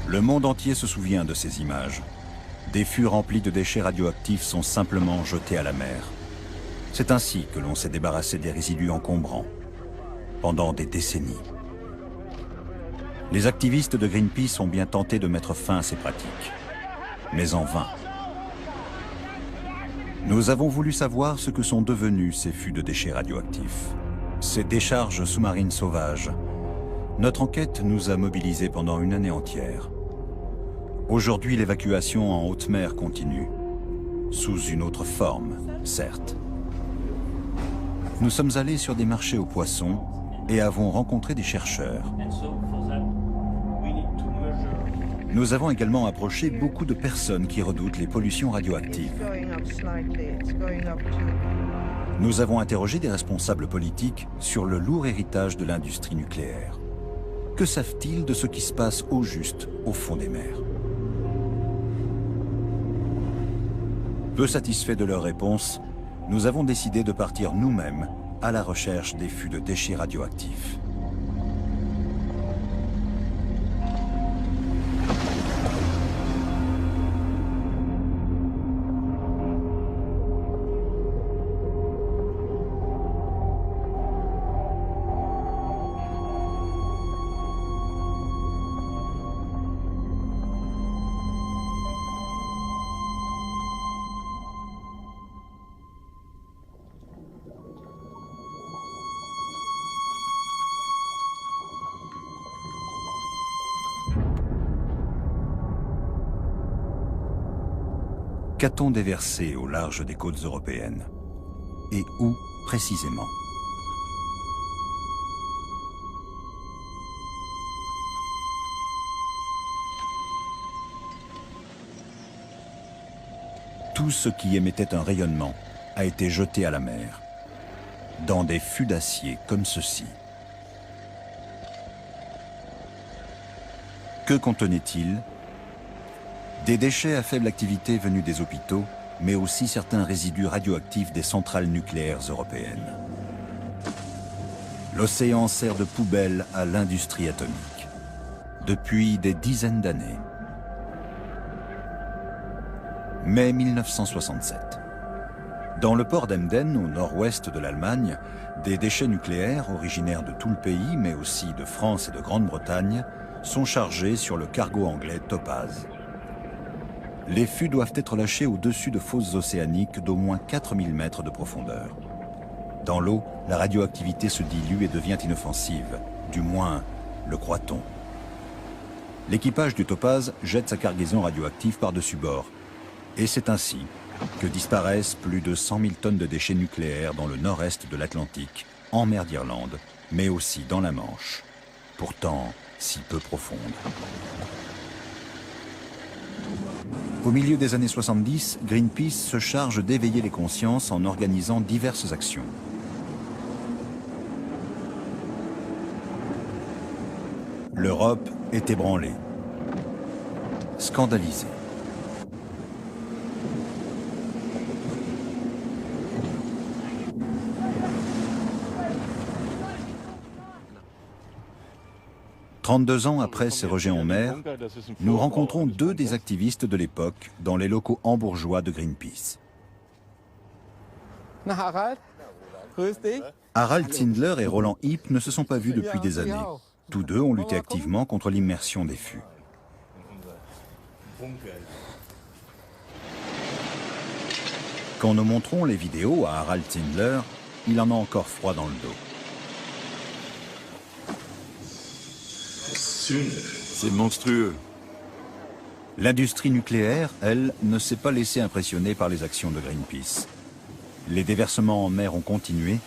Le monde entier se souvient de ces images. Des fûts remplis de déchets radioactifs sont simplement jetés à la mer. C'est ainsi que l'on s'est débarrassé des résidus encombrants, pendant des décennies. Les activistes de Greenpeace ont bien tenté de mettre fin à ces pratiques, mais en vain. Nous avons voulu savoir ce que sont devenus ces fûts de déchets radioactifs, ces décharges sous-marines sauvages. Notre enquête nous a mobilisés pendant une année entière. Aujourd'hui, l'évacuation en haute mer continue, sous une autre forme, certes. Nous sommes allés sur des marchés aux poissons et avons rencontré des chercheurs. Nous avons également approché beaucoup de personnes qui redoutent les pollutions radioactives. Nous avons interrogé des responsables politiques sur le lourd héritage de l'industrie nucléaire. Que savent-ils de ce qui se passe au juste au fond des mers? Peu satisfaits de leurs réponses, nous avons décidé de partir nous-mêmes à la recherche des fûts de déchets radioactifs. Qu'a-t-on déversé au large des côtes européennes? Et où précisément? Tout ce qui émettait un rayonnement a été jeté à la mer, dans des fûts d'acier comme ceci. Que contenaient-ils? Des déchets à faible activité venus des hôpitaux, mais aussi certains résidus radioactifs des centrales nucléaires européennes. L'océan sert de poubelle à l'industrie atomique, depuis des dizaines d'années. Mai 1967. Dans le port d'Emden, au nord-ouest de l'Allemagne, des déchets nucléaires originaires de tout le pays, mais aussi de France et de Grande-Bretagne, sont chargés sur le cargo anglais Topaz. Les fûts doivent être lâchés au-dessus de fosses océaniques d'au moins 4000 mètres de profondeur. Dans l'eau, la radioactivité se dilue et devient inoffensive, du moins le croit-on. L'équipage du Topaz jette sa cargaison radioactive par-dessus bord. Et c'est ainsi que disparaissent plus de 100 000 tonnes de déchets nucléaires dans le nord-est de l'Atlantique, en mer d'Irlande, mais aussi dans la Manche, pourtant si peu profonde. Au milieu des années 70, Greenpeace se charge d'éveiller les consciences en organisant diverses actions. L'Europe est ébranlée, scandalisée. « 32 ans après ces rejets en mer, nous rencontrons deux des activistes de l'époque dans les locaux hambourgeois de Greenpeace. Harald Zindler et Roland Hipp ne se sont pas vus depuis des années. Tous deux ont lutté activement contre l'immersion des fûts. Quand nous montrons les vidéos à Harald Zindler, il en a encore froid dans le dos. C'est monstrueux. L'industrie nucléaire, elle, ne s'est pas laissée impressionner par les actions de Greenpeace. Les déversements en mer ont continué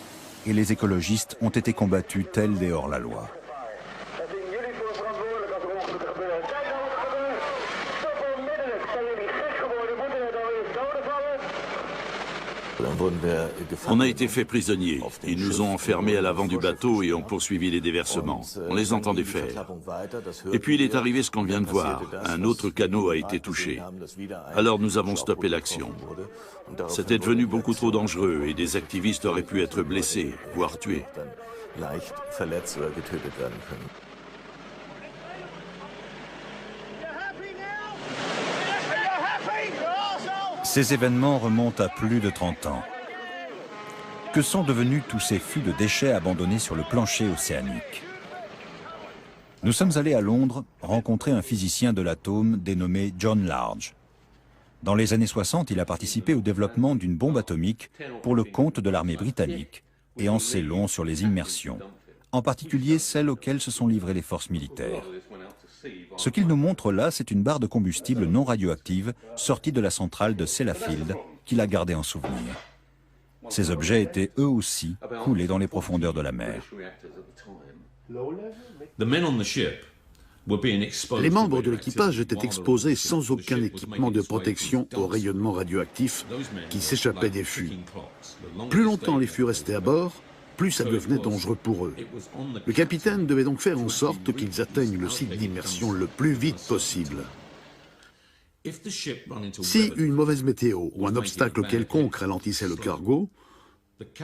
et les écologistes ont été combattus tels des hors-la-loi. On a été fait prisonniers. Ils nous ont enfermés à l'avant du bateau et ont poursuivi les déversements. On les entendait faire. Et puis il est arrivé ce qu'on vient de voir. Un autre canot a été touché. Alors nous avons stoppé l'action. C'était devenu beaucoup trop dangereux et des activistes auraient pu être blessés, voire tués. Ces événements remontent à plus de 30 ans. Que sont devenus tous ces fûts de déchets abandonnés sur le plancher océanique? Nous sommes allés à Londres rencontrer un physicien de l'atome dénommé John Large. Dans les années 60, il a participé au développement d'une bombe atomique pour le compte de l'armée britannique et en sait long sur les immersions, en particulier celles auxquelles se sont livrées les forces militaires. Ce qu'il nous montre là, c'est une barre de combustible non radioactive sortie de la centrale de Sellafield qu'il a gardée en souvenir. Ces objets étaient eux aussi coulés dans les profondeurs de la mer. Les membres de l'équipage étaient exposés sans aucun équipement de protection au rayonnement radioactif qui s'échappait des fûts. Plus longtemps les fûts restaient à bord, plus ça devenait dangereux pour eux. Le capitaine devait donc faire en sorte qu'ils atteignent le site d'immersion le plus vite possible. Si une mauvaise météo ou un obstacle quelconque ralentissait le cargo,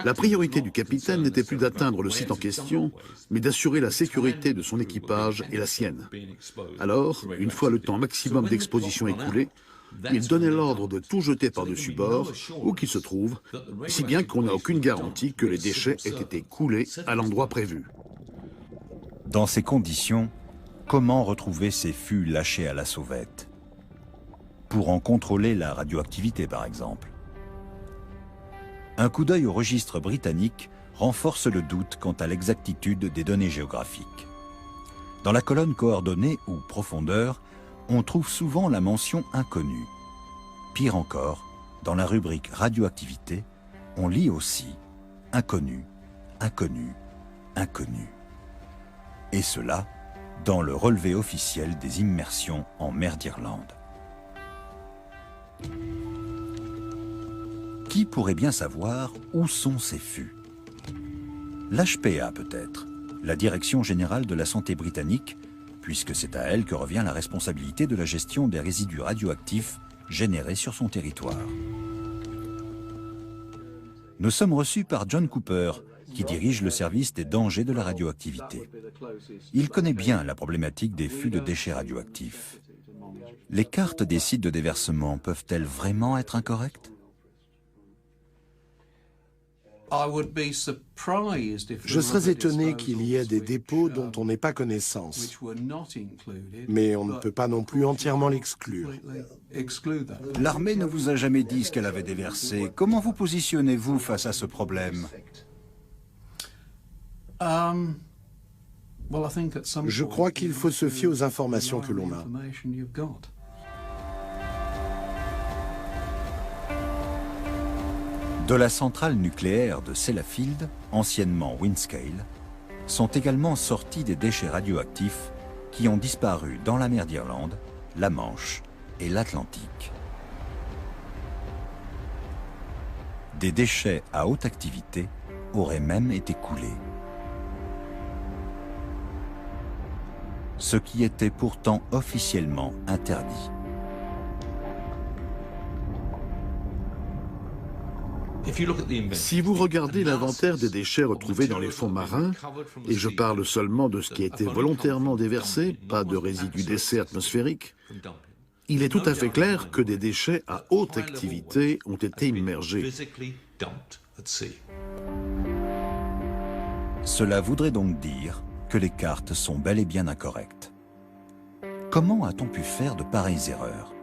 la priorité du capitaine n'était plus d'atteindre le site en question, mais d'assurer la sécurité de son équipage et la sienne. Alors, une fois le temps maximum d'exposition écoulé, il donnait l'ordre de tout jeter par-dessus bord, où qu'il se trouve, si bien qu'on n'a aucune garantie que les déchets aient été coulés à l'endroit prévu. Dans ces conditions, comment retrouver ces fûts lâchés à la sauvette? Pour en contrôler la radioactivité, par exemple. Un coup d'œil au registre britannique renforce le doute quant à l'exactitude des données géographiques. Dans la colonne coordonnées ou profondeur, on trouve souvent la mention inconnue. Pire encore, dans la rubrique radioactivité, on lit aussi inconnu, inconnu, inconnu. Et cela dans le relevé officiel des immersions en mer d'Irlande. Qui pourrait bien savoir où sont ces fûts? L'HPA peut-être, la Direction générale de la santé britannique, puisque c'est à elle que revient la responsabilité de la gestion des résidus radioactifs générés sur son territoire. Nous sommes reçus par John Cooper, qui dirige le service des dangers de la radioactivité. Il connaît bien la problématique des fûts de déchets radioactifs. Les cartes des sites de déversement peuvent-elles vraiment être incorrectes? Je serais étonné qu'il y ait des dépôts dont on n'ait pas connaissance, mais on ne peut pas non plus entièrement l'exclure. L'armée ne vous a jamais dit ce qu'elle avait déversé. Comment vous positionnez-vous face à ce problème? Je crois qu'il faut se fier aux informations que l'on a. De la centrale nucléaire de Sellafield, anciennement Windscale, sont également sortis des déchets radioactifs qui ont disparu dans la mer d'Irlande, la Manche et l'Atlantique. Des déchets à haute activité auraient même été coulés. Ce qui était pourtant officiellement interdit. Si vous regardez l'inventaire des déchets retrouvés dans les fonds marins, et je parle seulement de ce qui a été volontairement déversé, pas de résidus d'essai atmosphériques, il est tout à fait clair que des déchets à haute activité ont été immergés. Cela voudrait donc dire que les cartes sont bel et bien incorrectes. Comment a-t-on pu faire de pareilles erreurs?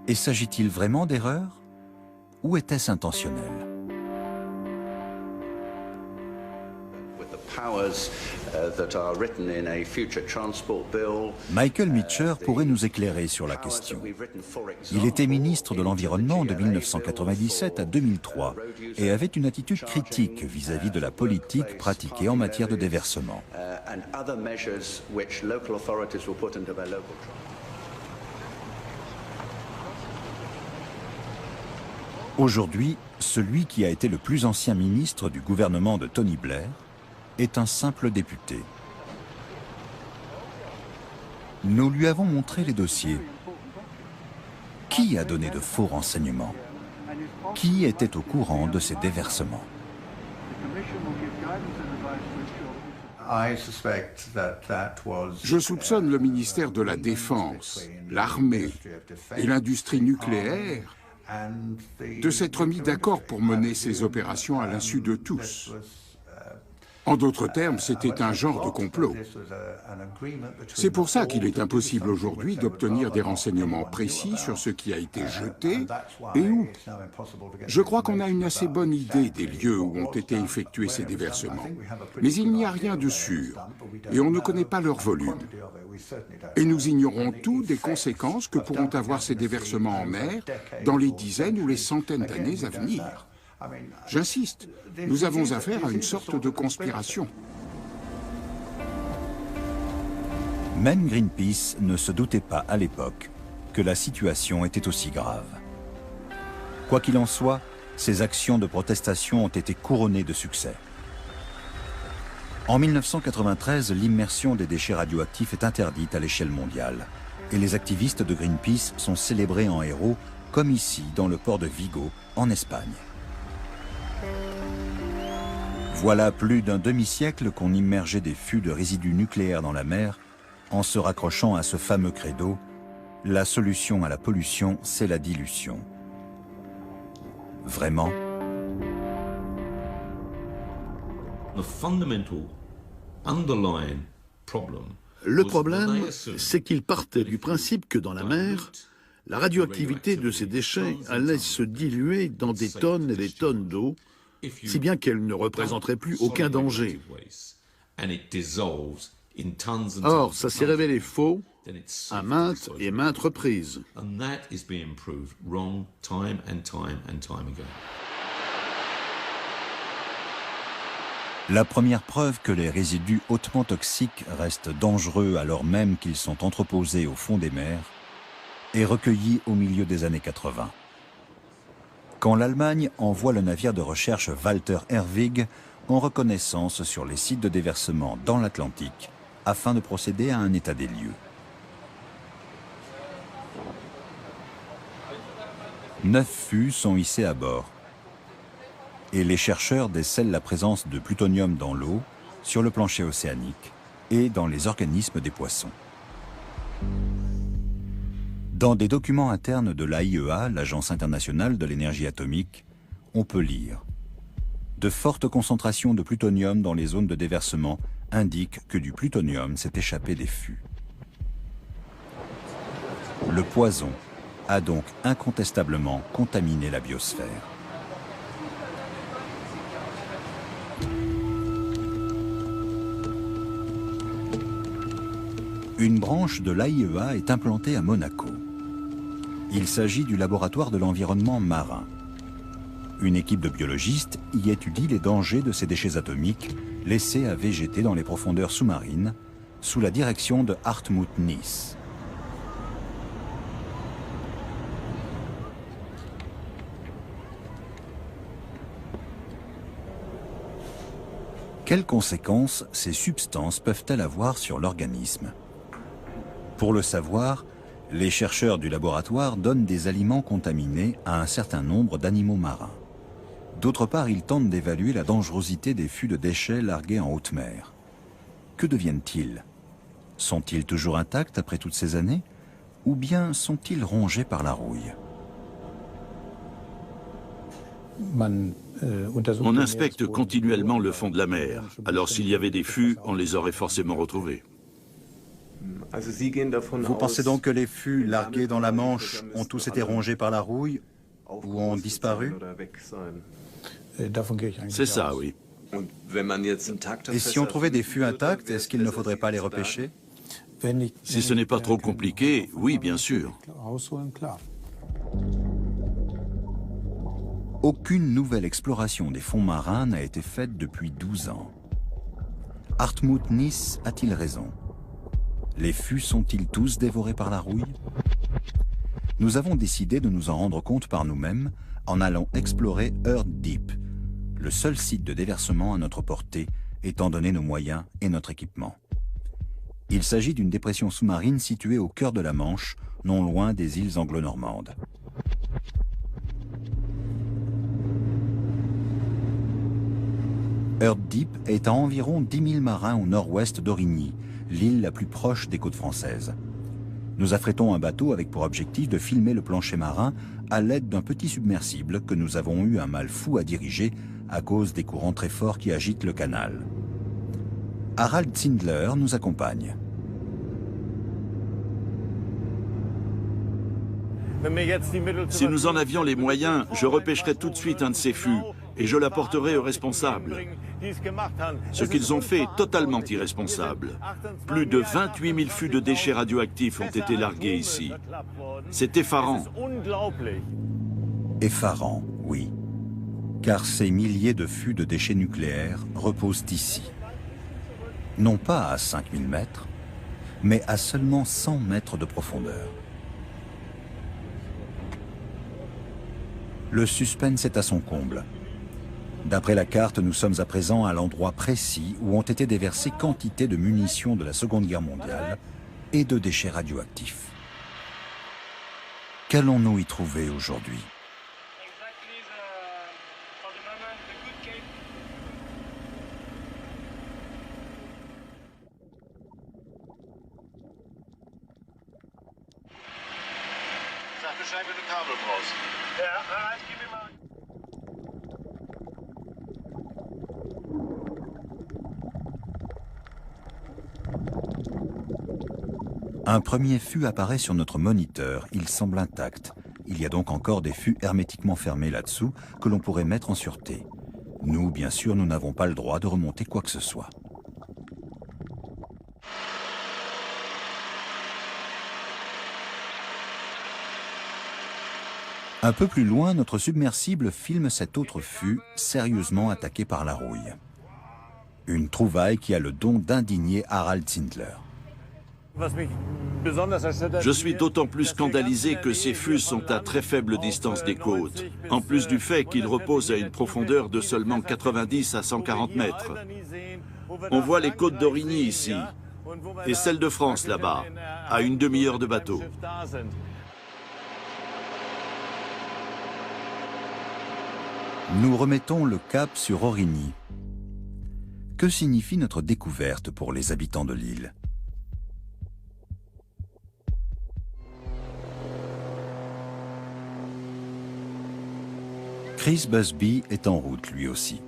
Et s'agit-il vraiment d'erreurs? Ou était-ce intentionnel? Michael Meacher pourrait nous éclairer sur la question. Il était ministre de l'Environnement de 1997 à 2003 et avait une attitude critique vis-à-vis de la politique pratiquée en matière de déversement. Aujourd'hui, celui qui a été le plus ancien ministre du gouvernement de Tony Blair est un simple député. Nous lui avons montré les dossiers. Qui a donné de faux renseignements? Qui était au courant de ces déversements? Je soupçonne le ministère de la Défense, l'armée et l'industrie nucléaire de s'être mis d'accord pour mener ces opérations à l'insu de tous. En d'autres termes, c'était un genre de complot. C'est pour ça qu'il est impossible aujourd'hui d'obtenir des renseignements précis sur ce qui a été jeté et où. Je crois qu'on a une assez bonne idée des lieux où ont été effectués ces déversements. Mais il n'y a rien de sûr, et on ne connaît pas leur volume. Et nous ignorons tout des conséquences que pourront avoir ces déversements en mer dans les dizaines ou les centaines d'années à venir. J'insiste, nous avons affaire à une sorte de conspiration. Même Greenpeace ne se doutait pas à l'époque que la situation était aussi grave. Quoi qu'il en soit, ces actions de protestation ont été couronnées de succès. En 1993, l'immersion des déchets radioactifs est interdite à l'échelle mondiale et les activistes de Greenpeace sont célébrés en héros, comme ici dans le port de Vigo, en Espagne. Voilà plus d'un demi-siècle qu'on immergeait des fûts de résidus nucléaires dans la mer en se raccrochant à ce fameux credo « La solution à la pollution, c'est la dilution ». Vraiment ? Le problème, c'est qu'ils partaient du principe que dans la mer, la radioactivité de ces déchets allait se diluer dans des tonnes et des tonnes d'eau, si bien qu'elle ne représenterait plus aucun danger. Or, ça s'est révélé faux à maintes et maintes reprises. La première preuve que les résidus hautement toxiques restent dangereux alors même qu'ils sont entreposés au fond des mers est recueillie au milieu des années 80. Quand l'Allemagne envoie le navire de recherche Walter Herwig en reconnaissance sur les sites de déversement dans l'Atlantique afin de procéder à un état des lieux. 9 fûts sont hissés à bord et les chercheurs décèlent la présence de plutonium dans l'eau, sur le plancher océanique et dans les organismes des poissons. Dans des documents internes de l'AIEA, l'Agence internationale de l'énergie atomique, on peut lire « De fortes concentrations de plutonium dans les zones de déversement indiquent que du plutonium s'est échappé des fûts. » Le poison a donc incontestablement contaminé la biosphère. Une branche de l'AIEA est implantée à Monaco. Il s'agit du laboratoire de l'environnement marin. Une équipe de biologistes y étudie les dangers de ces déchets atomiques laissés à végéter dans les profondeurs sous-marines sous la direction de Hartmut Nies. Quelles conséquences ces substances peuvent-elles avoir sur l'organisme? Pour le savoir, les chercheurs du laboratoire donnent des aliments contaminés à un certain nombre d'animaux marins. D'autre part, ils tentent d'évaluer la dangerosité des fûts de déchets largués en haute mer. Que deviennent-ils? Sont-ils toujours intacts après toutes ces années? Ou bien sont-ils rongés par la rouille? On inspecte continuellement le fond de la mer. Alors s'il y avait des fûts, on les aurait forcément retrouvés. Vous pensez donc que les fûts largués dans la Manche ont tous été rongés par la rouille ou ont disparu? C'est ça, oui. Et si on trouvait des fûts intacts, est-ce qu'il ne faudrait pas les repêcher? Si ce n'est pas trop compliqué, oui, bien sûr. Aucune nouvelle exploration des fonds marins n'a été faite depuis 12 ans. Hartmut Nies a-t-il raison? Les fûts sont-ils tous dévorés par la rouille? Nous avons décidé de nous en rendre compte par nous-mêmes en allant explorer Earth Deep, le seul site de déversement à notre portée, étant donné nos moyens et notre équipement. Il s'agit d'une dépression sous-marine située au cœur de la Manche, non loin des îles anglo-normandes. Earth Deep est à environ 10 000 marins au nord-ouest d'Origny, l'île la plus proche des côtes françaises. Nous affrétons un bateau avec pour objectif de filmer le plancher marin à l'aide d'un petit submersible que nous avons eu un mal fou à diriger à cause des courants très forts qui agitent le canal. Harald Zindler nous accompagne. Si nous en avions les moyens, je repêcherais tout de suite un de ces fûts et je l'apporterais aux responsables. Ce qu'ils ont fait est totalement irresponsable. Plus de 28 000 fûts de déchets radioactifs ont été largués ici. C'est effarant. Effarant, oui. Car ces milliers de fûts de déchets nucléaires reposent ici. Non pas à 5000 mètres, mais à seulement 100 mètres de profondeur. Le suspense est à son comble. D'après la carte, nous sommes à présent à l'endroit précis où ont été déversées quantité de munitions de la Seconde Guerre mondiale et de déchets radioactifs. Qu'allons-nous y trouver aujourd'hui ? Un premier fût apparaît sur notre moniteur, il semble intact. Il y a donc encore des fûts hermétiquement fermés là-dessous que l'on pourrait mettre en sûreté. Nous, bien sûr, nous n'avons pas le droit de remonter quoi que ce soit. Un peu plus loin, notre submersible filme cet autre fût, sérieusement attaqué par la rouille. Une trouvaille qui a le don d'indigner Harald Zindler. Je suis d'autant plus scandalisé que ces fûts sont à très faible distance des côtes, en plus du fait qu'ils reposent à une profondeur de seulement 90 à 140 mètres. On voit les côtes d'Aurigny ici, et celles de France là-bas, à une demi-heure de bateau. Nous remettons le cap sur Aurigny. Que signifie notre découverte pour les habitants de l'île ? Chris Busby est en route lui aussi.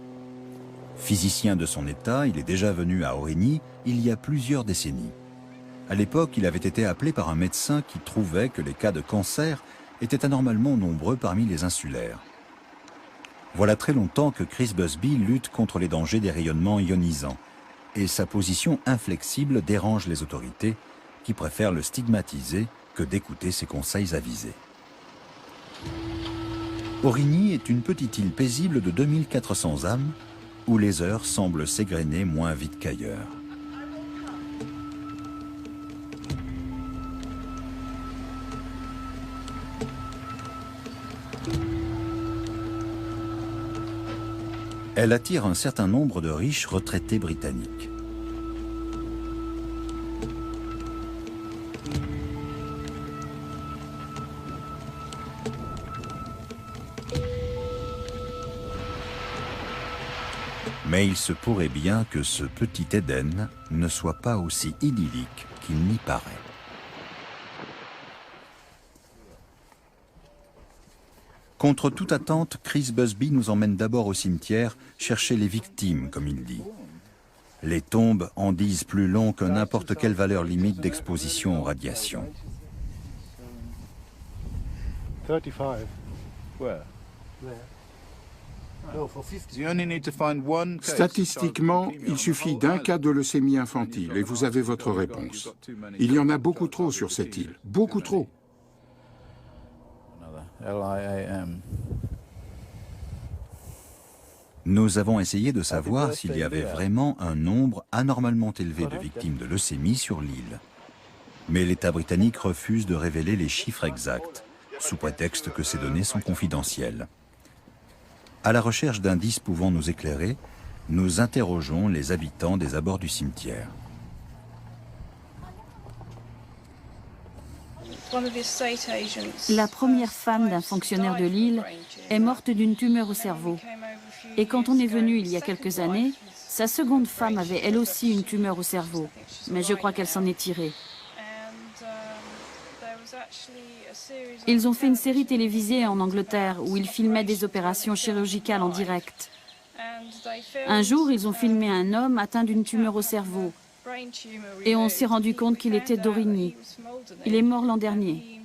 Physicien de son état, il est déjà venu à Aurigny il y a plusieurs décennies. À l'époque, il avait été appelé par un médecin qui trouvait que les cas de cancer étaient anormalement nombreux parmi les insulaires. Voilà très longtemps que Chris Busby lutte contre les dangers des rayonnements ionisants, et sa position inflexible dérange les autorités qui préfèrent le stigmatiser que d'écouter ses conseils avisés. Aurigny est une petite île paisible de 2400 âmes où les heures semblent s'égrener moins vite qu'ailleurs. Elle attire un certain nombre de riches retraités britanniques. Mais il se pourrait bien que ce petit Éden ne soit pas aussi idyllique qu'il n'y paraît. Contre toute attente, Chris Busby nous emmène d'abord au cimetière chercher les victimes, comme il dit. Les tombes en disent plus long que n'importe quelle valeur limite d'exposition aux radiations. 35. Where? Statistiquement, il suffit d'un cas de leucémie infantile et vous avez votre réponse. Il y en a beaucoup trop sur cette île, beaucoup trop. Nous avons essayé de savoir s'il y avait vraiment un nombre anormalement élevé de victimes de leucémie sur l'île. Mais l'État britannique refuse de révéler les chiffres exacts, sous prétexte que ces données sont confidentielles. À la recherche d'indices pouvant nous éclairer, nous interrogeons les habitants des abords du cimetière. La première femme d'un fonctionnaire de l'île est morte d'une tumeur au cerveau. Et quand on est venu il y a quelques années, sa seconde femme avait elle aussi une tumeur au cerveau. Mais je crois qu'elle s'en est tirée. Ils ont fait une série télévisée en Angleterre où ils filmaient des opérations chirurgicales en direct. Un jour, ils ont filmé un homme atteint d'une tumeur au cerveau et on s'est rendu compte qu'il était d'Origny. Il est mort l'an dernier.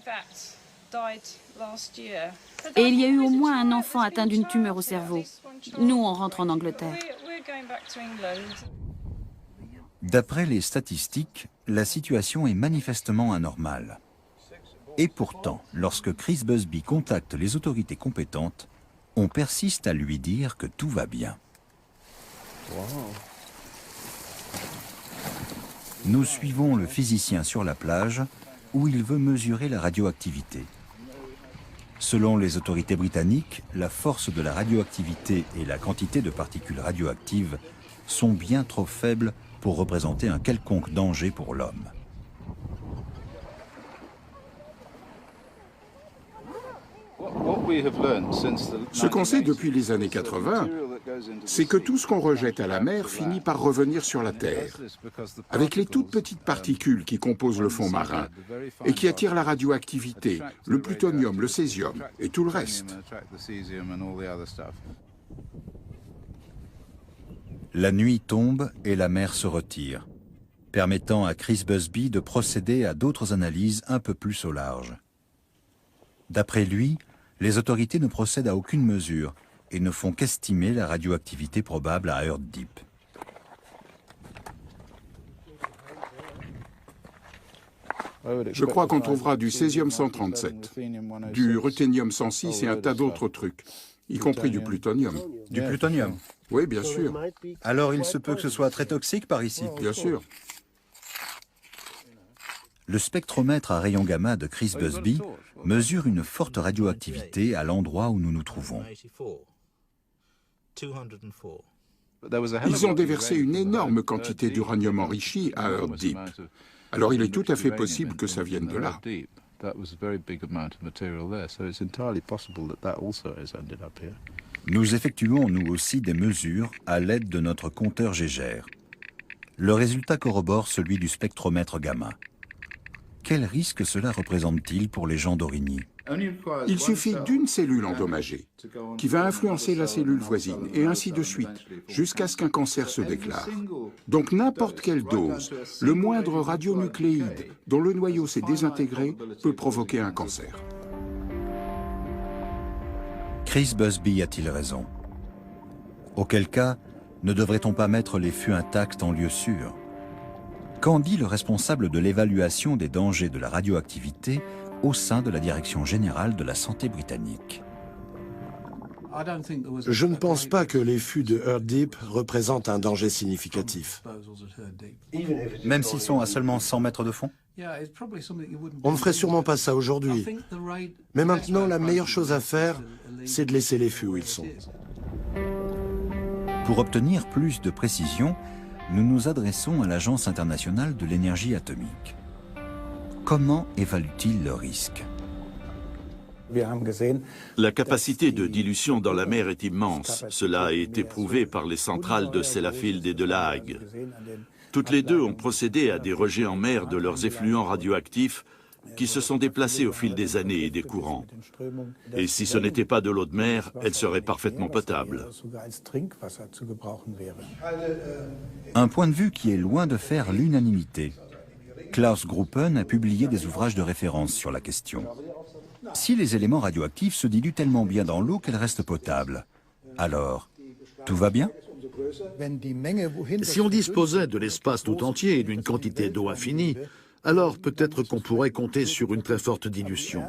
Et il y a eu au moins un enfant atteint d'une tumeur au cerveau. Nous, on rentre en Angleterre. D'après les statistiques, la situation est manifestement anormale. Et pourtant, lorsque Chris Busby contacte les autorités compétentes, on persiste à lui dire que tout va bien. Nous suivons le physicien sur la plage où il veut mesurer la radioactivité. Selon les autorités britanniques, la force de la radioactivité et la quantité de particules radioactives sont bien trop faibles pour représenter un quelconque danger pour l'homme. Ce qu'on sait depuis les années 80, c'est que tout ce qu'on rejette à la mer finit par revenir sur la Terre, avec les toutes petites particules qui composent le fond marin et qui attirent la radioactivité, le plutonium, le césium et tout le reste. La nuit tombe et la mer se retire, permettant à Chris Busby de procéder à d'autres analyses un peu plus au large. D'après lui, les autorités ne procèdent à aucune mesure et ne font qu'estimer la radioactivité probable à Earth Deep. Je crois qu'on trouvera du césium-137, du ruthénium-106 et un tas d'autres trucs, y compris du plutonium. Du plutonium? Oui, bien sûr. Alors il se peut que ce soit très toxique par ici? Bien sûr. Le spectromètre à rayons gamma de Chris Busby mesure une forte radioactivité à l'endroit où nous nous trouvons. Ils ont déversé une énorme quantité d'uranium enrichi à Earth Deep. Alors il est tout à fait possible que ça vienne de là. Nous effectuons nous aussi des mesures à l'aide de notre compteur Geiger. Le résultat corrobore celui du spectromètre gamma. Quel risque cela représente-t-il pour les gens d'Origny? Il suffit d'une cellule endommagée qui va influencer la cellule voisine et ainsi de suite, jusqu'à ce qu'un cancer se déclare. Donc n'importe quelle dose, le moindre radionucléide dont le noyau s'est désintégré peut provoquer un cancer. Chris Busby a-t-il raison? Auquel cas, ne devrait-on pas mettre les fûts intacts en lieu sûr? Qu'en dit le responsable de l'évaluation des dangers de la radioactivité au sein de la Direction générale de la santé britannique? Je ne pense pas que les fûts de Earth Deep représentent un danger significatif. Même s'ils sont à seulement 100 mètres de fond? On ne ferait sûrement pas ça aujourd'hui. Mais maintenant, la meilleure chose à faire, c'est de laisser les fûts où ils sont. Pour obtenir plus de précision, nous nous adressons à l'Agence internationale de l'énergie atomique. Comment évalue-t-il le risque? La capacité de dilution dans la mer est immense. Cela a été prouvé par les centrales de Sellafield et de La Hague. Toutes les deux ont procédé à des rejets en mer de leurs effluents radioactifs qui se sont déplacés au fil des années et des courants. Et si ce n'était pas de l'eau de mer, elle serait parfaitement potable. Un point de vue qui est loin de faire l'unanimité. Klaus Gruppen a publié des ouvrages de référence sur la question. Si les éléments radioactifs se diluent tellement bien dans l'eau qu'elle reste potable, alors tout va bien? Si on disposait de l'espace tout entier et d'une quantité d'eau infinie, alors peut-être qu'on pourrait compter sur une très forte dilution.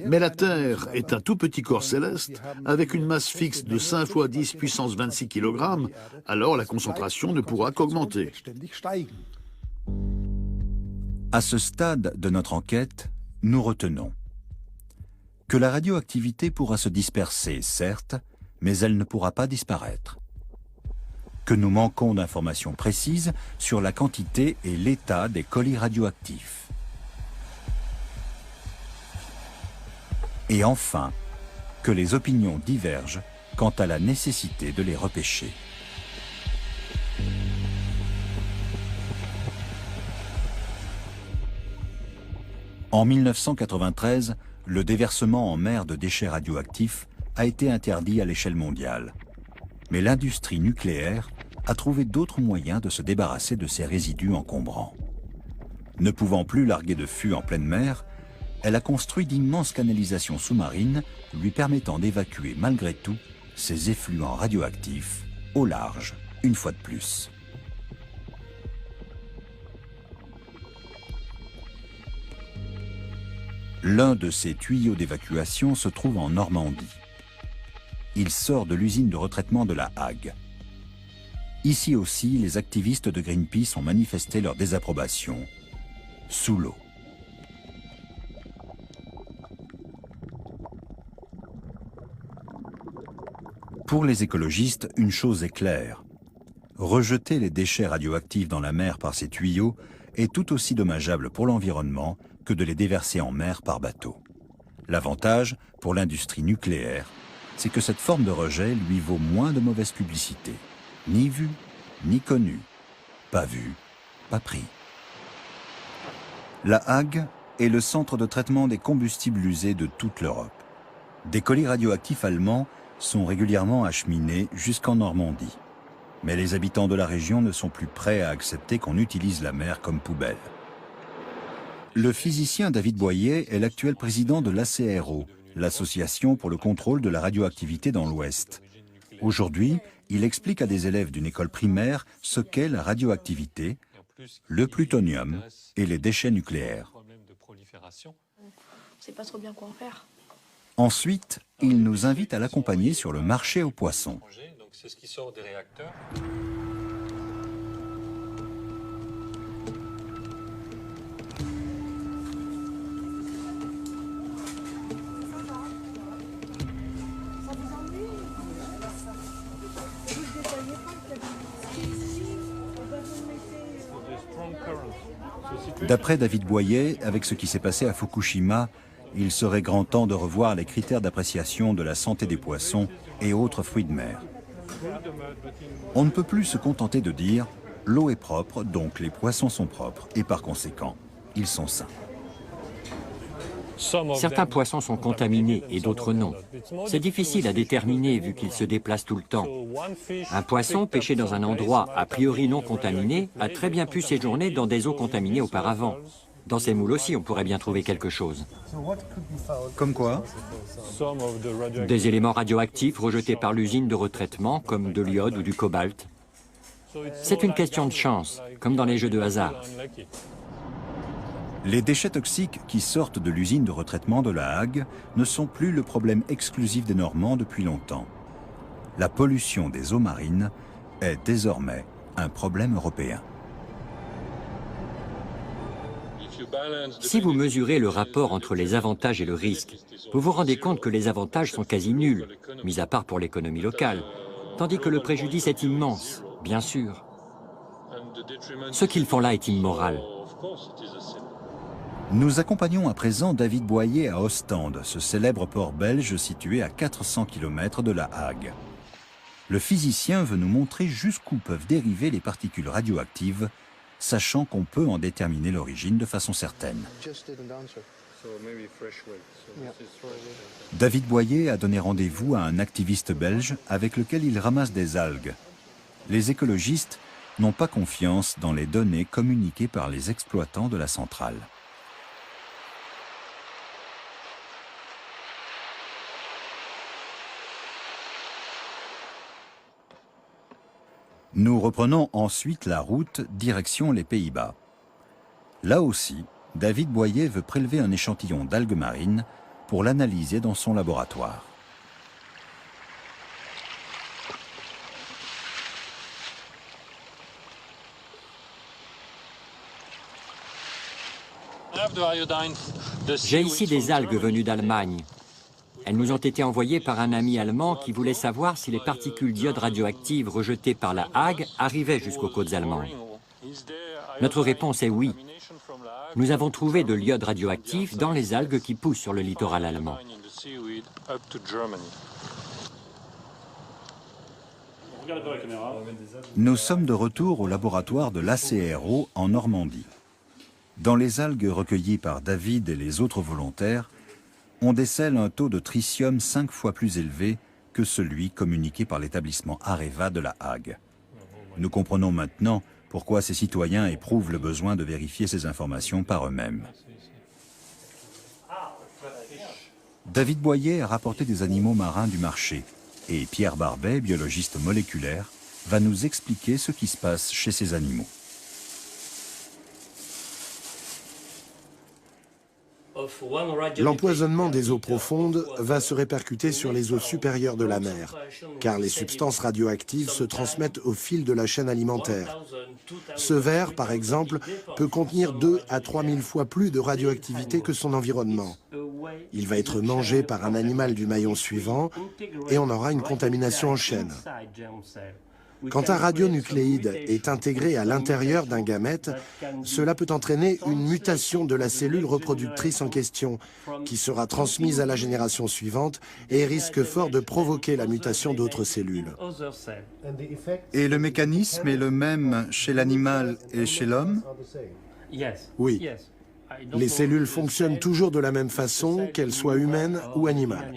Mais la Terre est un tout petit corps céleste avec une masse fixe de 5 fois 10 puissance 26 kg, alors la concentration ne pourra qu'augmenter. À ce stade de notre enquête, nous retenons que la radioactivité pourra se disperser, certes, mais elle ne pourra pas disparaître. Que nous manquons d'informations précises sur la quantité et l'état des colis radioactifs. Et enfin, que les opinions divergent quant à la nécessité de les repêcher. En 1993, le déversement en mer de déchets radioactifs a été interdit à l'échelle mondiale. Mais l'industrie nucléaire a trouvé d'autres moyens de se débarrasser de ces résidus encombrants. Ne pouvant plus larguer de fûts en pleine mer, elle a construit d'immenses canalisations sous-marines lui permettant d'évacuer malgré tout ces effluents radioactifs au large, une fois de plus. L'un de ces tuyaux d'évacuation se trouve en Normandie. Il sort de l'usine de retraitement de La Hague. Ici aussi, les activistes de Greenpeace ont manifesté leur désapprobation, sous l'eau. Pour les écologistes, une chose est claire. Rejeter les déchets radioactifs dans la mer par ces tuyaux est tout aussi dommageable pour l'environnement que de les déverser en mer par bateau. L'avantage, pour l'industrie nucléaire, c'est que cette forme de rejet lui vaut moins de mauvaise publicité. Ni vu, ni connu. Pas vu, pas pris. La Hague est le centre de traitement des combustibles usés de toute l'Europe. Des colis radioactifs allemands sont régulièrement acheminés jusqu'en Normandie. Mais les habitants de la région ne sont plus prêts à accepter qu'on utilise la mer comme poubelle. Le physicien David Boyer est l'actuel président de l'ACRO, l'Association pour le contrôle de la radioactivité dans l'Ouest. Aujourd'hui, il explique à des élèves d'une école primaire ce qu'est la radioactivité, le plutonium et les déchets nucléaires. On ne sait pas trop bien quoi en faire. Ensuite, il nous invite à l'accompagner sur le marché aux poissons. C'est ce qui sort des réacteurs. D'après David Boyer, avec ce qui s'est passé à Fukushima, il serait grand temps de revoir les critères d'appréciation de la santé des poissons et autres fruits de mer. On ne peut plus se contenter de dire « l'eau est propre, donc les poissons sont propres, et par conséquent, ils sont sains ». Certains poissons sont contaminés et d'autres non. C'est difficile à déterminer vu qu'ils se déplacent tout le temps. Un poisson pêché dans un endroit a priori non contaminé a très bien pu séjourner dans des eaux contaminées auparavant. Dans ces moules aussi, on pourrait bien trouver quelque chose. Comme quoi? Des éléments radioactifs rejetés par l'usine de retraitement, comme de l'iode ou du cobalt. C'est une question de chance, comme dans les jeux de hasard. Les déchets toxiques qui sortent de l'usine de retraitement de La Hague ne sont plus le problème exclusif des Normands depuis longtemps. La pollution des eaux marines est désormais un problème européen. Si vous mesurez le rapport entre les avantages et le risque, vous vous rendez compte que les avantages sont quasi nuls, mis à part pour l'économie locale, tandis que le préjudice est immense, bien sûr. Ce qu'ils font là est immoral. Nous accompagnons à présent David Boyer à Ostende, ce célèbre port belge situé à 400 km de La Hague. Le physicien veut nous montrer jusqu'où peuvent dériver les particules radioactives, sachant qu'on peut en déterminer l'origine de façon certaine. David Boyer a donné rendez-vous à un activiste belge avec lequel il ramasse des algues. Les écologistes n'ont pas confiance dans les données communiquées par les exploitants de la centrale. Nous reprenons ensuite la route direction les Pays-Bas. Là aussi, David Boyer veut prélever un échantillon d'algues marines pour l'analyser dans son laboratoire. J'ai ici des algues venues d'Allemagne. Elles nous ont été envoyées par un ami allemand qui voulait savoir si les particules d'iode radioactives rejetées par La Hague arrivaient jusqu'aux côtes allemandes. Notre réponse est oui. Nous avons trouvé de l'iode radioactif dans les algues qui poussent sur le littoral allemand. Nous sommes de retour au laboratoire de l'ACRO en Normandie. Dans les algues recueillies par David et les autres volontaires, on décèle un taux de tritium 5 fois plus élevé que celui communiqué par l'établissement Areva de La Hague. Nous comprenons maintenant pourquoi ces citoyens éprouvent le besoin de vérifier ces informations par eux-mêmes. David Boyer a rapporté des animaux marins du marché et Pierre Barbet, biologiste moléculaire, va nous expliquer ce qui se passe chez ces animaux. L'empoisonnement des eaux profondes va se répercuter sur les eaux supérieures de la mer, car les substances radioactives se transmettent au fil de la chaîne alimentaire. Ce ver, par exemple, peut contenir 2 à 3 000 fois plus de radioactivité que son environnement. Il va être mangé par un animal du maillon suivant et on aura une contamination en chaîne. Quand un radionucléide est intégré à l'intérieur d'un gamète, cela peut entraîner une mutation de la cellule reproductrice en question, qui sera transmise à la génération suivante et risque fort de provoquer la mutation d'autres cellules. Et le mécanisme est le même chez l'animal et chez l'homme? Oui. Les cellules fonctionnent toujours de la même façon, qu'elles soient humaines ou animales.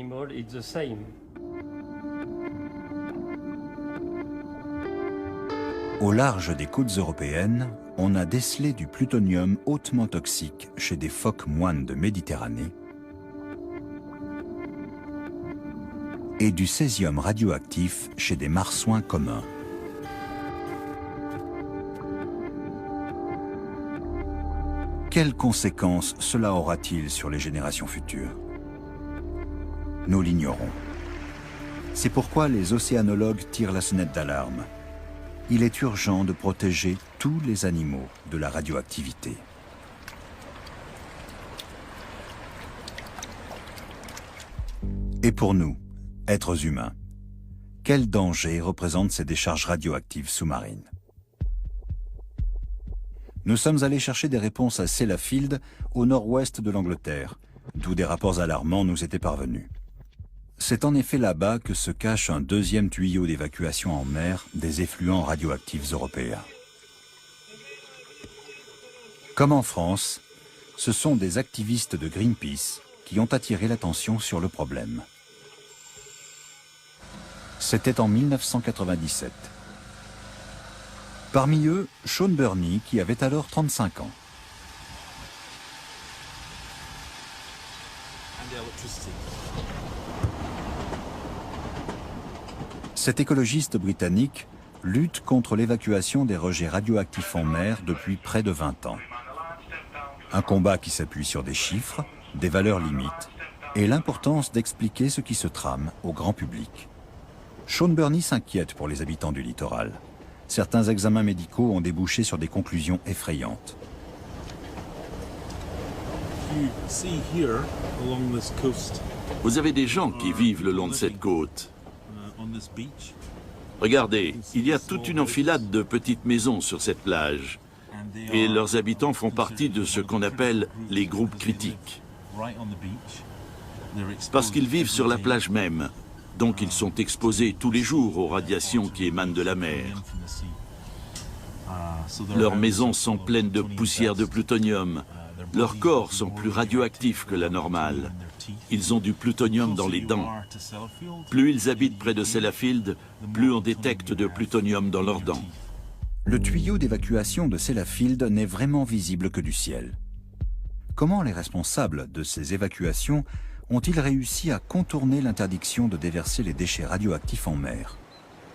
Au large des côtes européennes, on a décelé du plutonium hautement toxique chez des phoques moines de Méditerranée et du césium radioactif chez des marsouins communs. Quelles conséquences cela aura-t-il sur les générations futures? Nous l'ignorons. C'est pourquoi les océanologues tirent la sonnette d'alarme. Il est urgent de protéger tous les animaux de la radioactivité. Et pour nous, êtres humains, quel danger représentent ces décharges radioactives sous-marines? Nous sommes allés chercher des réponses à Sellafield, au nord-ouest de l'Angleterre, d'où des rapports alarmants nous étaient parvenus. C'est en effet là-bas que se cache un deuxième tuyau d'évacuation en mer des effluents radioactifs européens. Comme en France, ce sont des activistes de Greenpeace qui ont attiré l'attention sur le problème. C'était en 1997. Parmi eux, Sean Burney, qui avait alors 35 ans. Cet écologiste britannique lutte contre l'évacuation des rejets radioactifs en mer depuis près de 20 ans. Un combat qui s'appuie sur des chiffres, des valeurs limites et l'importance d'expliquer ce qui se trame au grand public. Sean Burney s'inquiète pour les habitants du littoral. Certains examens médicaux ont débouché sur des conclusions effrayantes. Vous avez des gens qui vivent le long de cette côte. Regardez, il y a toute une enfilade de petites maisons sur cette plage. Et leurs habitants font partie de ce qu'on appelle les groupes critiques. Parce qu'ils vivent sur la plage même. Donc ils sont exposés tous les jours aux radiations qui émanent de la mer. Leurs maisons sont pleines de poussière de plutonium. Leurs corps sont plus radioactifs que la normale. Ils ont du plutonium dans les dents. Plus ils habitent près de Sellafield, plus on détecte de plutonium dans leurs dents. Le tuyau d'évacuation de Sellafield n'est vraiment visible que du ciel. Comment les responsables de ces évacuations ont-ils réussi à contourner l'interdiction de déverser les déchets radioactifs en mer,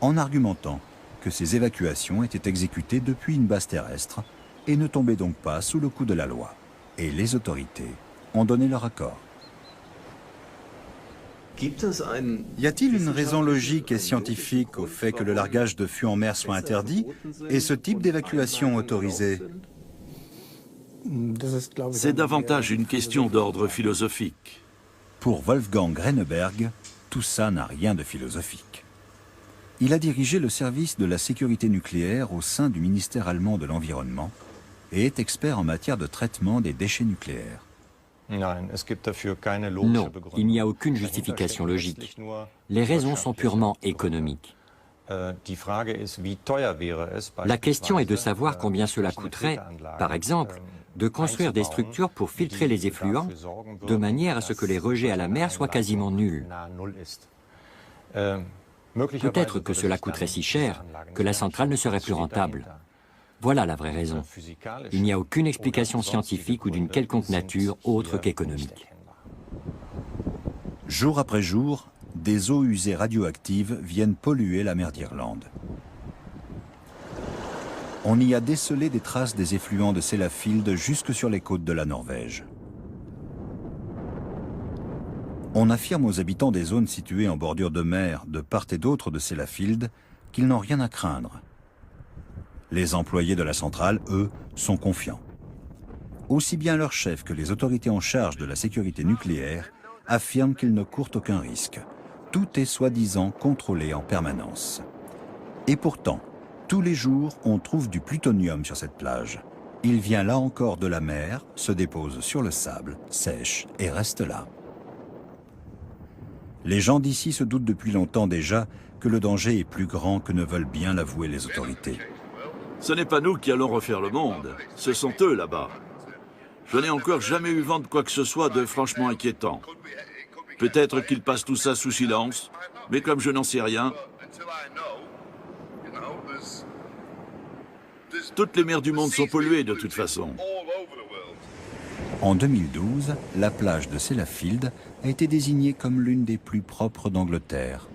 en argumentant que ces évacuations étaient exécutées depuis une base terrestre et ne tombaient donc pas sous le coup de la loi? Et les autorités ont donné leur accord. Y a-t-il une raison logique et scientifique au fait que le largage de fûts en mer soit interdit et ce type d'évacuation autorisé? C'est davantage une question d'ordre philosophique. Pour Wolfgang Renneberg, tout ça n'a rien de philosophique. Il a dirigé le service de la sécurité nucléaire au sein du ministère allemand de l'Environnement et est expert en matière de traitement des déchets nucléaires. Non, il n'y a aucune justification logique. Les raisons sont purement économiques. La question est de savoir combien cela coûterait, par exemple, de construire des structures pour filtrer les effluents, de manière à ce que les rejets à la mer soient quasiment nuls. Peut-être que cela coûterait si cher que la centrale ne serait plus rentable. Voilà la vraie raison. Il n'y a aucune explication scientifique ou d'une quelconque nature autre qu'économique. Jour après jour, des eaux usées radioactives viennent polluer la mer d'Irlande. On y a décelé des traces des effluents de Sellafield jusque sur les côtes de la Norvège. On affirme aux habitants des zones situées en bordure de mer de part et d'autre de Sellafield qu'ils n'ont rien à craindre. Les employés de la centrale, eux, sont confiants. Aussi bien leur chef que les autorités en charge de la sécurité nucléaire affirment qu'ils ne courent aucun risque. Tout est soi-disant contrôlé en permanence. Et pourtant, tous les jours, on trouve du plutonium sur cette plage. Il vient là encore de la mer, se dépose sur le sable, sèche et reste là. Les gens d'ici se doutent depuis longtemps déjà que le danger est plus grand que ne veulent bien l'avouer les autorités. Ce n'est pas nous qui allons refaire le monde, ce sont eux là-bas. Je n'ai encore jamais eu vent de quoi que ce soit de franchement inquiétant. Peut-être qu'ils passent tout ça sous silence, mais comme je n'en sais rien, toutes les mers du monde sont polluées de toute façon. En 2012, la plage de Sellafield a été désignée comme l'une des plus propres d'Angleterre.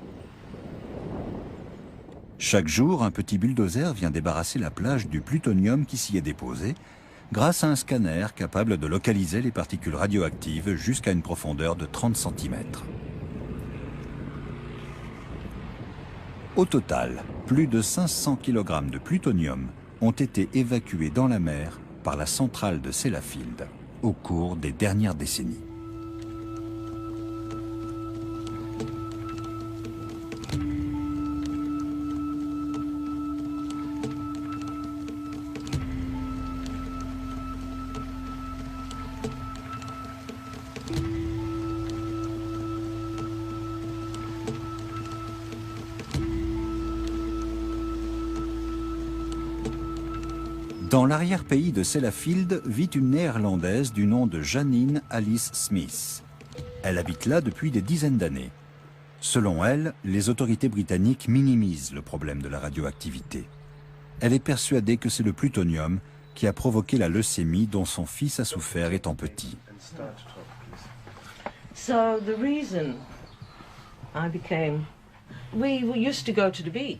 Chaque jour, un petit bulldozer vient débarrasser la plage du plutonium qui s'y est déposé, grâce à un scanner capable de localiser les particules radioactives jusqu'à une profondeur de 30 cm. Au total, plus de 500 kg de plutonium ont été évacués dans la mer par la centrale de Sellafield au cours des dernières décennies. Dans l'arrière-pays de Sellafield vit une néerlandaise du nom de Janine Alice Smith. Elle habite là depuis des dizaines d'années. Selon elle, les autorités britanniques minimisent le problème de la radioactivité. Elle est persuadée que c'est le plutonium qui a provoqué la leucémie dont son fils a souffert étant petit.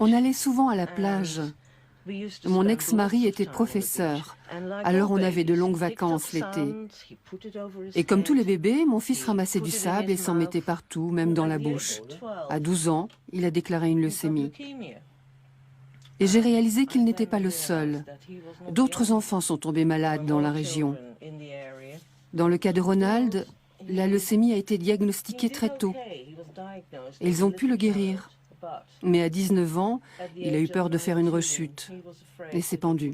On allait souvent à la plage. Mon ex-mari était professeur, alors on avait de longues vacances l'été. Et comme tous les bébés, mon fils ramassait du sable et s'en mettait partout, même dans la bouche. À 12 ans, il a déclaré une leucémie. Et j'ai réalisé qu'il n'était pas le seul. D'autres enfants sont tombés malades dans la région. Dans le cas de Ronald, la leucémie a été diagnostiquée très tôt. Et ils ont pu le guérir. Mais à 19 ans, il a eu peur de faire une rechute et s'est pendu.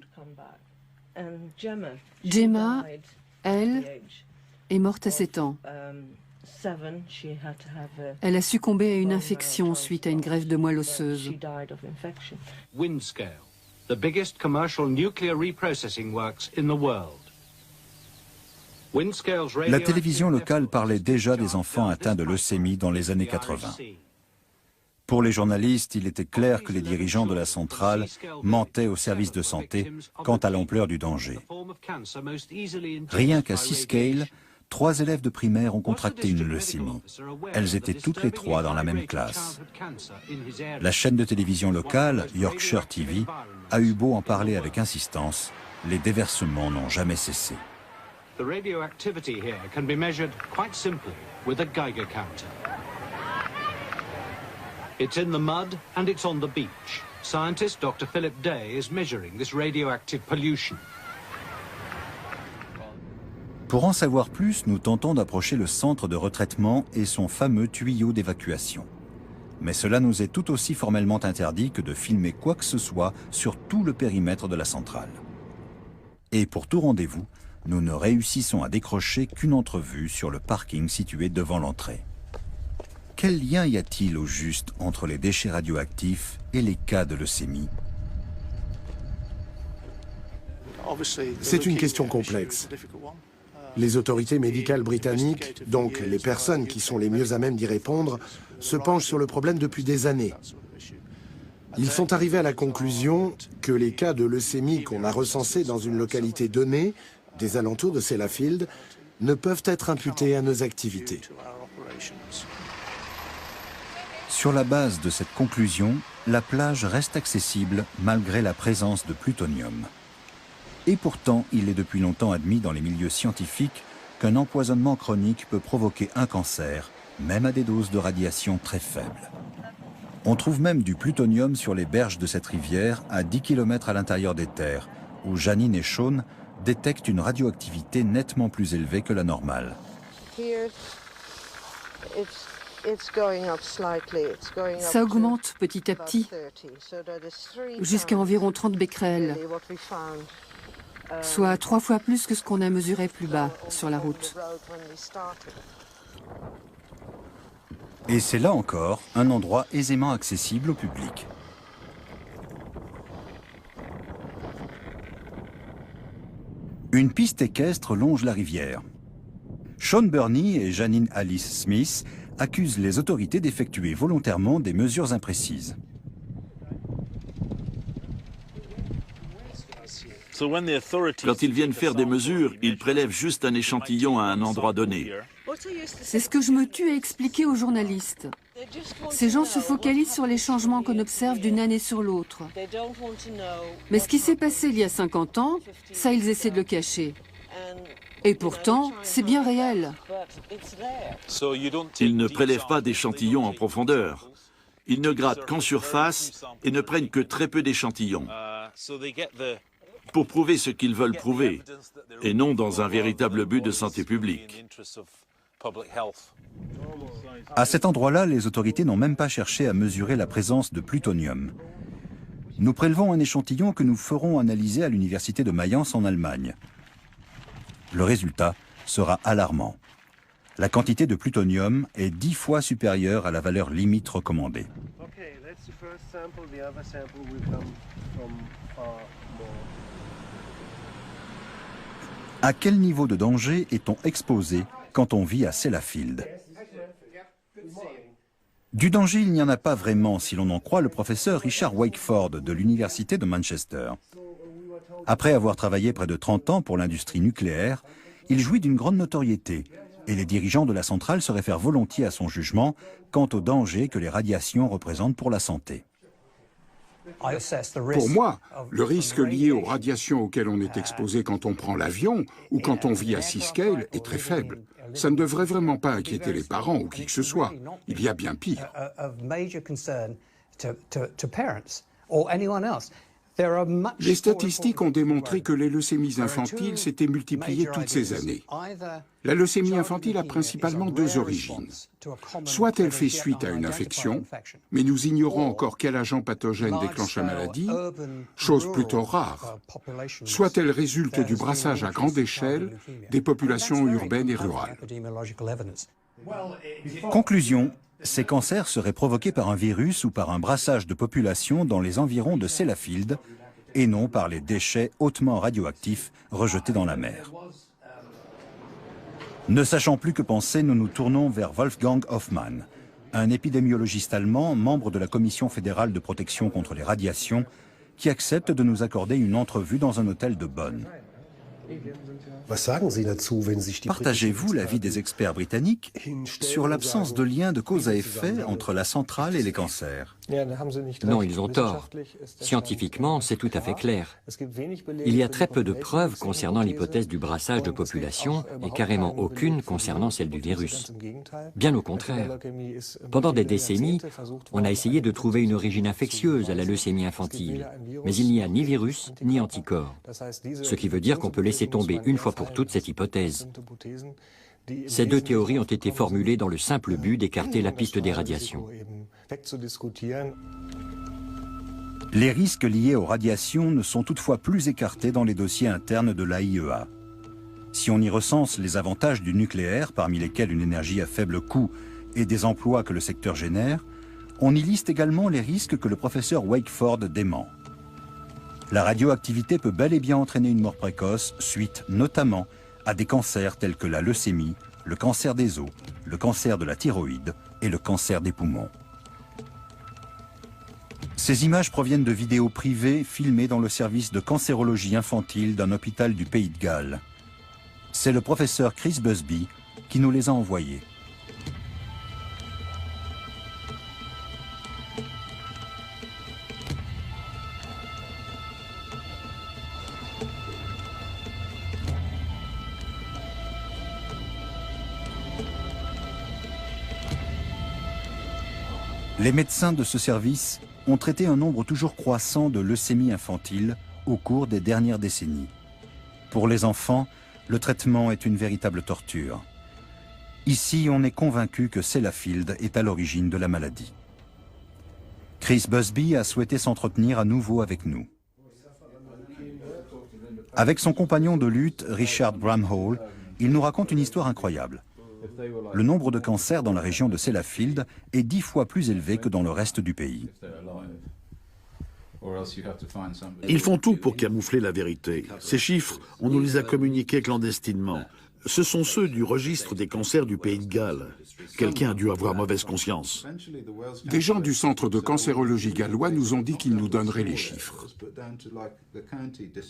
Gemma, elle, est morte à 7 ans. Elle a succombé à une infection suite à une greffe de moelle osseuse. Windscale, the biggest commercial nuclear reprocessing works in the world. La télévision locale parlait déjà des enfants atteints de leucémie dans les années 80. Pour les journalistes, il était clair que les dirigeants de la centrale mentaient au service de santé quant à l'ampleur du danger. Rien qu'à Seascale, 3 élèves de primaire ont contracté une leucémie. Elles étaient toutes les 3 dans la même classe. La chaîne de télévision locale, Yorkshire TV, a eu beau en parler avec insistance, les déversements n'ont jamais cessé. The radioactivity here can be measured quite simply with a Geiger counter. It's in the mud and it's on the beach. Scientist Dr. Philip Day is measuring this radioactive pollution. Pour en savoir plus, nous tentons d'approcher le centre de retraitement et son fameux tuyau d'évacuation. Mais cela nous est tout aussi formellement interdit que de filmer quoi que ce soit sur tout le périmètre de la centrale. Et pour tout rendez-vous, nous ne réussissons à décrocher qu'une entrevue sur le parking situé devant l'entrée. Quel lien y a-t-il au juste entre les déchets radioactifs et les cas de leucémie? C'est une question complexe. Les autorités médicales britanniques, donc les personnes qui sont les mieux à même d'y répondre, se penchent sur le problème depuis des années. Ils sont arrivés à la conclusion que les cas de leucémie qu'on a recensés dans une localité donnée, des alentours de Sellafield, ne peuvent être imputés à nos activités. Sur la base de cette conclusion, la plage reste accessible malgré la présence de plutonium. Et pourtant, il est depuis longtemps admis dans les milieux scientifiques qu'un empoisonnement chronique peut provoquer un cancer, même à des doses de radiation très faibles. On trouve même du plutonium sur les berges de cette rivière, à 10 km à l'intérieur des terres, où Janine et Sean détectent une radioactivité nettement plus élevée que la normale. Ça augmente petit à petit, jusqu'à environ 30 becquerels, soit 3 fois plus que ce qu'on a mesuré plus bas sur la route. Et c'est là encore un endroit aisément accessible au public. Une piste équestre longe la rivière. Sean Burney et Janine Alice Smith accusent les autorités d'effectuer volontairement des mesures imprécises. Quand ils viennent faire des mesures, ils prélèvent juste un échantillon à un endroit donné. C'est ce que je me tue à expliquer aux journalistes. Ces gens se focalisent sur les changements qu'on observe d'une année sur l'autre. Mais ce qui s'est passé il y a 50 ans, ça ils essaient de le cacher. Et pourtant, c'est bien réel. Ils ne prélèvent pas d'échantillons en profondeur. Ils ne grattent qu'en surface et ne prennent que très peu d'échantillons, pour prouver ce qu'ils veulent prouver, et non dans un véritable but de santé publique. À cet endroit-là, les autorités n'ont même pas cherché à mesurer la présence de plutonium. Nous prélevons un échantillon que nous ferons analyser à l'université de Mayence en Allemagne. Le résultat sera alarmant. La quantité de plutonium est 10 fois supérieure à la valeur limite recommandée. À quel niveau de danger est-on exposé quand on vit à Sellafield? Du danger, il n'y en a pas vraiment si l'on en croit le professeur Richard Wakeford de l'université de Manchester. Après avoir travaillé près de 30 ans pour l'industrie nucléaire, il jouit d'une grande notoriété et les dirigeants de la centrale se réfèrent volontiers à son jugement quant au danger que les radiations représentent pour la santé. Pour moi, le risque lié aux radiations auxquelles on est exposé quand on prend l'avion ou quand on vit à Seascale est très faible. Ça ne devrait vraiment pas inquiéter les parents ou qui que ce soit. Il y a bien pire. Les statistiques ont démontré que les leucémies infantiles s'étaient multipliées toutes ces années. La leucémie infantile a principalement 2 origines. Soit elle fait suite à une infection, mais nous ignorons encore quel agent pathogène déclenche la maladie, chose plutôt rare. Soit elle résulte du brassage à grande échelle des populations urbaines et rurales. Conclusion, ces cancers seraient provoqués par un virus ou par un brassage de population dans les environs de Sellafield et non par les déchets hautement radioactifs rejetés dans la mer. Ne sachant plus que penser, nous nous tournons vers Wolfgang Hoffmann, un épidémiologiste allemand, membre de la Commission fédérale de protection contre les radiations, qui accepte de nous accorder une entrevue dans un hôtel de Bonn. Partagez-vous l'avis des experts britanniques sur l'absence de lien de cause à effet entre la centrale et les cancers? Non, ils ont tort. Scientifiquement, c'est tout à fait clair. Il y a très peu de preuves concernant l'hypothèse du brassage de population et carrément aucune concernant celle du virus. Bien au contraire. Pendant des décennies, on a essayé de trouver une origine infectieuse à la leucémie infantile, mais il n'y a ni virus ni anticorps. Ce qui veut dire qu'on peut laisser tomber une fois pour toutes cette hypothèse. Ces 2 théories ont été formulées dans le simple but d'écarter la piste des radiations. Les risques liés aux radiations ne sont toutefois plus écartés dans les dossiers internes de l'AIEA. Si on y recense les avantages du nucléaire, parmi lesquels une énergie à faible coût et des emplois que le secteur génère, on y liste également les risques que le professeur Wakeford dément. la radioactivité peut bel et bien entraîner une mort précoce, suite notamment à des cancers tels que la leucémie, le cancer des os, le cancer de la thyroïde et le cancer des poumons. Ces images proviennent de vidéos privées filmées dans le service de cancérologie infantile d'un hôpital du Pays de Galles. C'est le professeur Chris Busby qui nous les a envoyées. Les médecins de ce service ont traité un nombre toujours croissant de leucémie infantile au cours des dernières décennies. Pour les enfants, le traitement est une véritable torture. Ici, on est convaincu que Sellafield est à l'origine de la maladie. Chris Busby a souhaité s'entretenir à nouveau avec nous. Avec son compagnon de lutte, Richard Bramhall, il nous raconte une histoire incroyable. Le nombre de cancers dans la région de Sellafield est 10 fois plus élevé que dans le reste du pays. Ils font tout pour camoufler la vérité. Ces chiffres, on nous les a communiqués clandestinement. Ce sont ceux du registre des cancers du Pays de Galles. Quelqu'un a dû avoir mauvaise conscience. Des gens du centre de cancérologie gallois nous ont dit qu'ils nous donneraient les chiffres.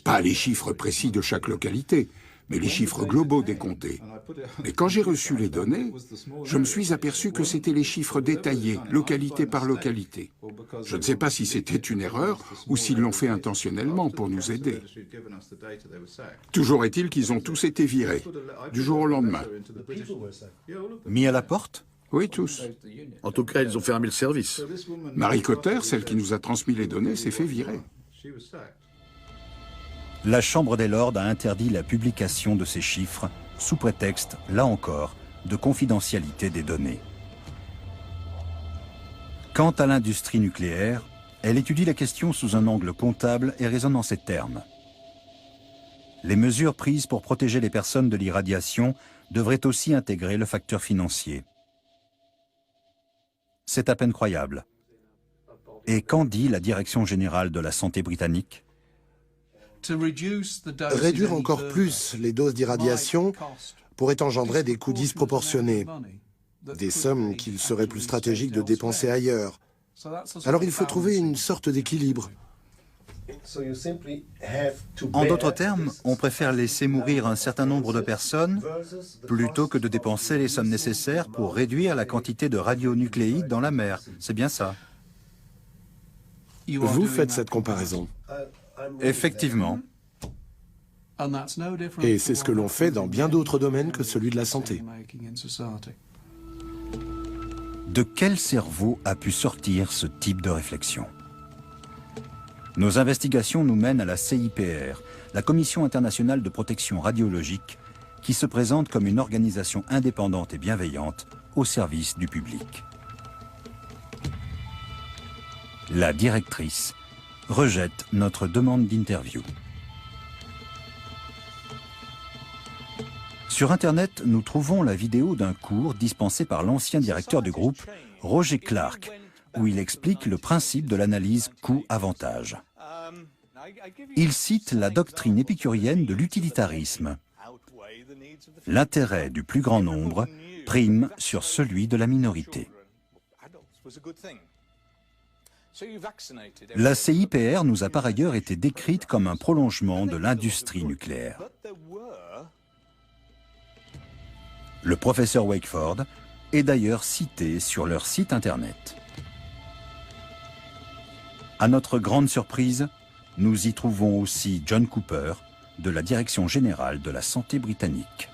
Pas les chiffres précis de chaque localité, mais les chiffres globaux des comtés. Et quand j'ai reçu les données, je me suis aperçu que c'était les chiffres détaillés, localité par localité. Je ne sais pas si c'était une erreur ou s'ils l'ont fait intentionnellement pour nous aider. Toujours est-il qu'ils ont tous été virés, du jour au lendemain. Mis à la porte? Oui, tous. En tout cas, ils ont fermé le service. Marie Cotter, celle qui nous a transmis les données, s'est fait virer. La Chambre des Lords a interdit la publication de ces chiffres sous prétexte, là encore, de confidentialité des données. Quant à l'industrie nucléaire, elle étudie la question sous un angle comptable et raisonne en ces termes. Les mesures prises pour protéger les personnes de l'irradiation devraient aussi intégrer le facteur financier. C'est à peine croyable. Et qu'en dit la Direction générale de la santé britannique ? Réduire encore plus les doses d'irradiation pourrait engendrer des coûts disproportionnés, des sommes qu'il serait plus stratégique de dépenser ailleurs. Alors il faut trouver une sorte d'équilibre. En d'autres termes, on préfère laisser mourir un certain nombre de personnes plutôt que de dépenser les sommes nécessaires pour réduire la quantité de radionucléides dans la mer. C'est bien ça. Vous faites cette comparaison. Effectivement. Et c'est ce que l'on fait dans bien d'autres domaines que celui de la santé. De quel cerveau a pu sortir ce type de réflexion? Nos investigations nous mènent à la CIPR, la Commission internationale de protection radiologique, qui se présente comme une organisation indépendante et bienveillante au service du public. La directrice rejette notre demande d'interview. Sur Internet, nous trouvons la vidéo d'un cours dispensé par l'ancien directeur du groupe, Roger Clark, où il explique le principe de l'analyse coût-avantage. Il cite la doctrine épicurienne de l'utilitarisme. L'intérêt du plus grand nombre prime sur celui de la minorité. La CIPR nous a par ailleurs été décrite comme un prolongement de l'industrie nucléaire. Le professeur Wakeford est d'ailleurs cité sur leur site internet. À notre grande surprise, nous y trouvons aussi John Cooper de la Direction générale de la santé britannique.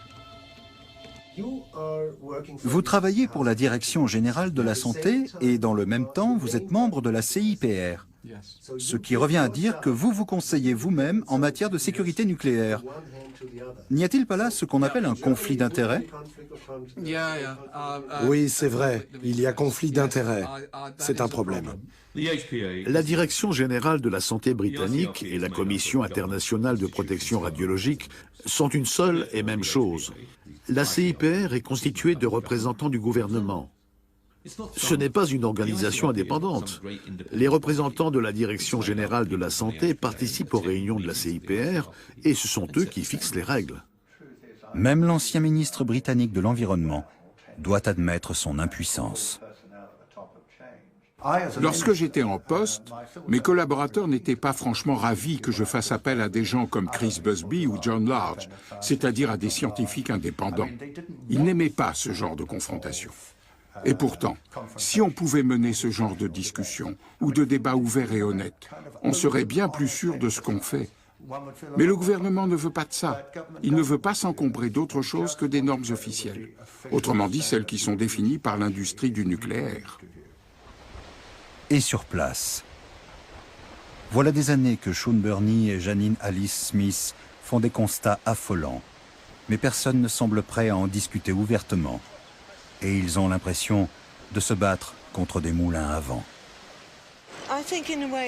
Vous travaillez pour la Direction générale de la santé et dans le même temps, vous êtes membre de la CIPR. Ce qui revient à dire que vous vous conseillez vous-même en matière de sécurité nucléaire. N'y a-t-il pas là ce qu'on appelle un conflit d'intérêts? Oui, c'est vrai, il y a conflit d'intérêts. C'est un problème. La Direction générale de la santé britannique et la Commission internationale de protection radiologique sont une seule et même chose. La CIPR est constituée de représentants du gouvernement. Ce n'est pas une organisation indépendante. Les représentants de la Direction générale de la santé participent aux réunions de la CIPR et ce sont eux qui fixent les règles. Même l'ancien ministre britannique de l'Environnement doit admettre son impuissance. Lorsque j'étais en poste, mes collaborateurs n'étaient pas franchement ravis que je fasse appel à des gens comme Chris Busby ou John Large, c'est-à-dire à des scientifiques indépendants. Ils n'aimaient pas ce genre de confrontation. Et pourtant, si on pouvait mener ce genre de discussion ou de débat ouvert et honnête, on serait bien plus sûr de ce qu'on fait. Mais le gouvernement ne veut pas de ça. Il ne veut pas s'encombrer d'autre chose que des normes officielles. Autrement dit, celles qui sont définies par l'industrie du nucléaire. Et sur place. Voilà des années que Sean Burney et Janine Alice Smith font des constats affolants. Mais personne ne semble prêt à en discuter ouvertement. Et ils ont l'impression de se battre contre des moulins à vent.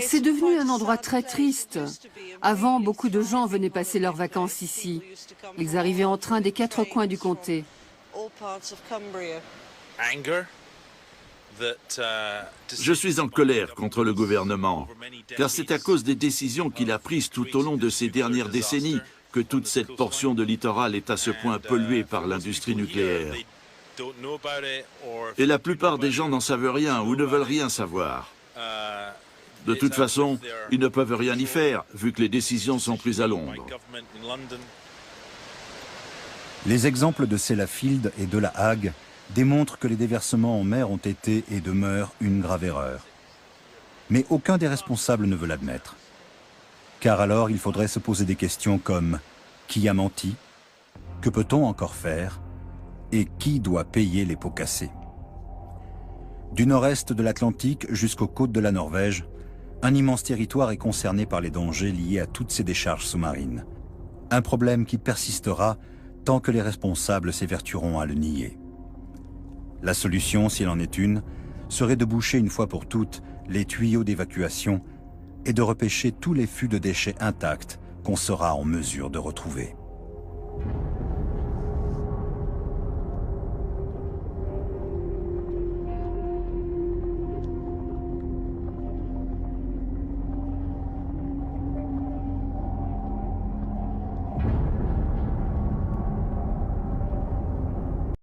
C'est devenu un endroit très triste. Avant, beaucoup de gens venaient passer leurs vacances ici. Ils arrivaient en train des 4 coins du comté. Je suis en colère contre le gouvernement, car c'est à cause des décisions qu'il a prises tout au long de ces dernières décennies que toute cette portion de littoral est à ce point polluée par l'industrie nucléaire. Et la plupart des gens n'en savent rien ou ne veulent rien savoir. De toute façon, ils ne peuvent rien y faire, vu que les décisions sont prises à Londres. Les exemples de Sellafield et de La Hague démontrent que les déversements en mer ont été et demeurent une grave erreur. Mais aucun des responsables ne veut l'admettre. Car alors, il faudrait se poser des questions comme « Qui a menti ? Que peut-on encore faire ? Et qui doit payer les pots cassés ?» Du nord-est de l'Atlantique jusqu'aux côtes de la Norvège, un immense territoire est concerné par les dangers liés à toutes ces décharges sous-marines. Un problème qui persistera tant que les responsables s'évertueront à le nier. La solution, s'il en est une, serait de boucher une fois pour toutes les tuyaux d'évacuation et de repêcher tous les fûts de déchets intacts qu'on sera en mesure de retrouver.